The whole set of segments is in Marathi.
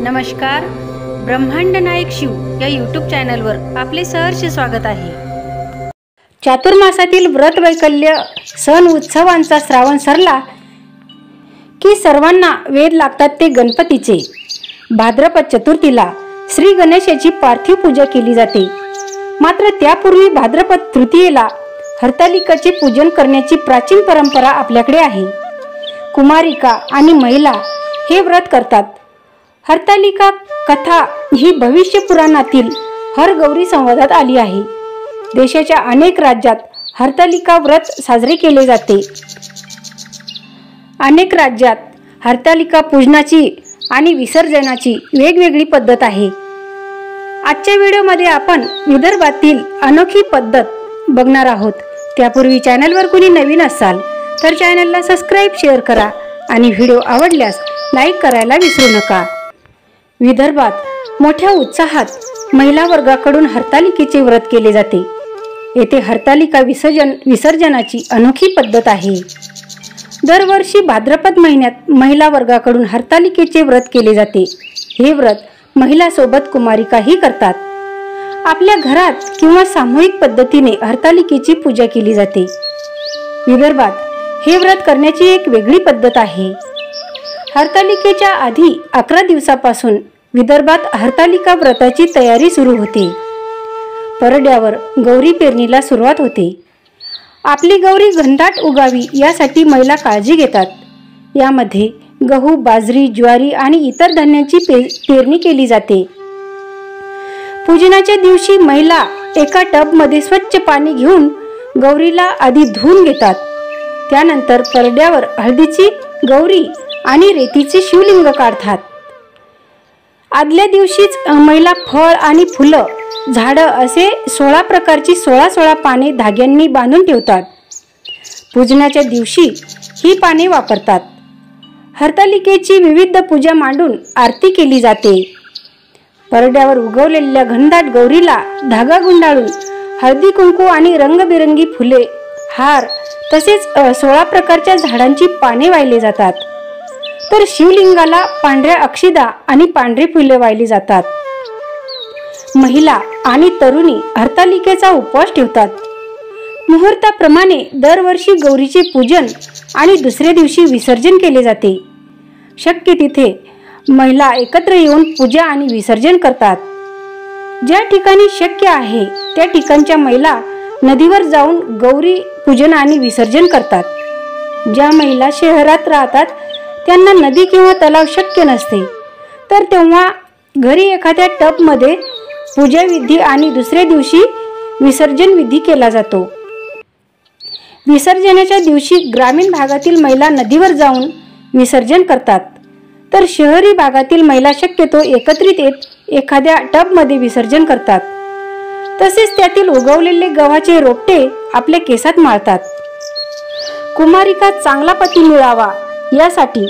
नमस्कार, ब्रह्मांड नायक शिव या यूट्यूब चॅनलवर आपले सहर्ष स्वागत आहे। चातुर्मासातील व्रत वैकल्य सण उत्सवांचा श्रावण सरला की सर्वांना वेध लागतात ते गणपतीचे। भाद्रपद चतुर्थीला श्री गणेशाची पार्थिव पूजा केली जाते। मात्र त्यापूर्वी भाद्रपद तृतीयेला हरतालिकाचे पूजन करण्याची प्राचीन परंपरा आपल्याकडे आहे। कुमारिका आणि महिला हे व्रत करतात। हरतालिका कथा ही भविष्य पुराणातील हरगौरी संवादात आली आहे। देशाच्या अनेक राज्यात हरतालिका व्रत साजरे केले जाते। अनेक राज्यात हरतालिका पूजनाची आणि विसर्जनाची वेगवेगळी पद्धत आहे। आजच्या व्हिडिओमध्ये आपण विदर्भातील अनोखी पद्धत बघणार आहोत। त्यापूर्वी चॅनलवर कोणी नवीन असाल तर चॅनलला सबस्क्राइब, शेअर करा आणि व्हिडिओ आवडल्यास लाईक करायला विसरू नका। विदर्भात मोठ्या उत्साहात महिला वर्गाकडून हरतालिकेचे व्रत केले जाते। येथे हरतालिका विसर्जनाची अनोखी पद्धत आहे। दरवर्षी भाद्रपद महिन्यात महिला वर्गाकडून हरतालिकेचे व्रत केले जाते। हे व्रत महिला सोबत कुमारिकाही करतात। आपल्या घरात किंवा सामूहिक पद्धतीने हरतालिकेची पूजा केली जाते। विदर्भात हे व्रत करण्याची एक वेगळी पद्धत आहे। हरतालिकेच्या आधी 11 दिवसापासून विदर्भात हरतालिका व्रताची तयारी सुरू होते। परड्यावर गौरी पेरणीला सुरुवात होते। आपली गौरी घनदाट उगावी यासाठी महिला काळजी घेतात। यामध्ये गहू, बाजरी, ज्वारी आणि इतर धान्यांची पेरणी केली जाते। पूजनाच्या दिवशी महिला एका टबमध्ये स्वच्छ पाणी घेऊन गौरीला आधी धुवून घेतात। त्यानंतर परड्यावर हळदीची गौरी आणि रेतीचे शिवलिंग काढतात। आदल्या दिवशीच महिला फळ आणि फुलं, झाडं असे 16 प्रकारची 16 पाने धाग्यांनी बांधून ठेवतात। पूजनाच्या दिवशी ही पाने वापरतात। हरतालिकेची विविध पूजा मांडून आरती केली जाते। परड्यावर उगवलेल्या घनदाट गौरीला धागा गुंडाळून हळदी कुंकू आणि रंगबिरंगी फुले, हार तसेच 16 प्रकारच्या झाडांची पाने वाहिले जातात। तर शिवलिंगाला पांढऱ्या अक्षिदा आणि पांढरी फुले वाहिली जातात। महिला आणि तरुणी हरतालिकेचा उपवास ठेवतात। मुहूर्ताप्रमाणे दरवर्षी गौरीचे पूजन आणि दुसऱ्या दिवशी विसर्जन केले जाते। शक्य तिथे महिला एकत्र येऊन पूजा आणि विसर्जन करतात। ज्या ठिकाणी शक्य आहे त्या ठिकाणच्या महिला नदीवर जाऊन गौरी पूजन आणि विसर्जन करतात। ज्या महिला शहरात राहतात त्यांना नदी किंवा तलाव शक्य नसते, तर तेव्हा घरी एखाद्या टबमध्ये पूजा विधी आणि दुसऱ्या दिवशी विसर्जन विधी केला जातो। विसर्जनाच्या दिवशी ग्रामीण भागातील महिला नदीवर जाऊन विसर्जन करतात, तर शहरी भागातील महिला शक्यतो एकत्रित येत एखाद्या टबमध्ये विसर्जन करतात। तसेच त्यातील उगवलेले गव्हाचे रोपटे आपल्या केसात माळतात। कुमारिका चांगला पती मिळावा यासाठी,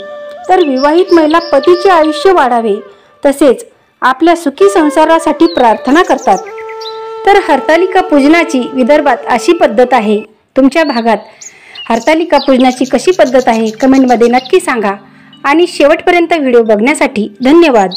तर विवाहित महिला पतीचे आयुष्य वाढावे तसेच आपल्या सुखी संसारासाठी प्रार्थना करतात। तर हरतालिका पूजनाची विदर्भात अशी पद्धत आहे। तुमच्या भागात हरतालिका पूजनाची कशी पद्धत आहे कमेंटमध्ये नक्की सांगा आणि शेवटपर्यंत व्हिडिओ बघण्यासाठी धन्यवाद।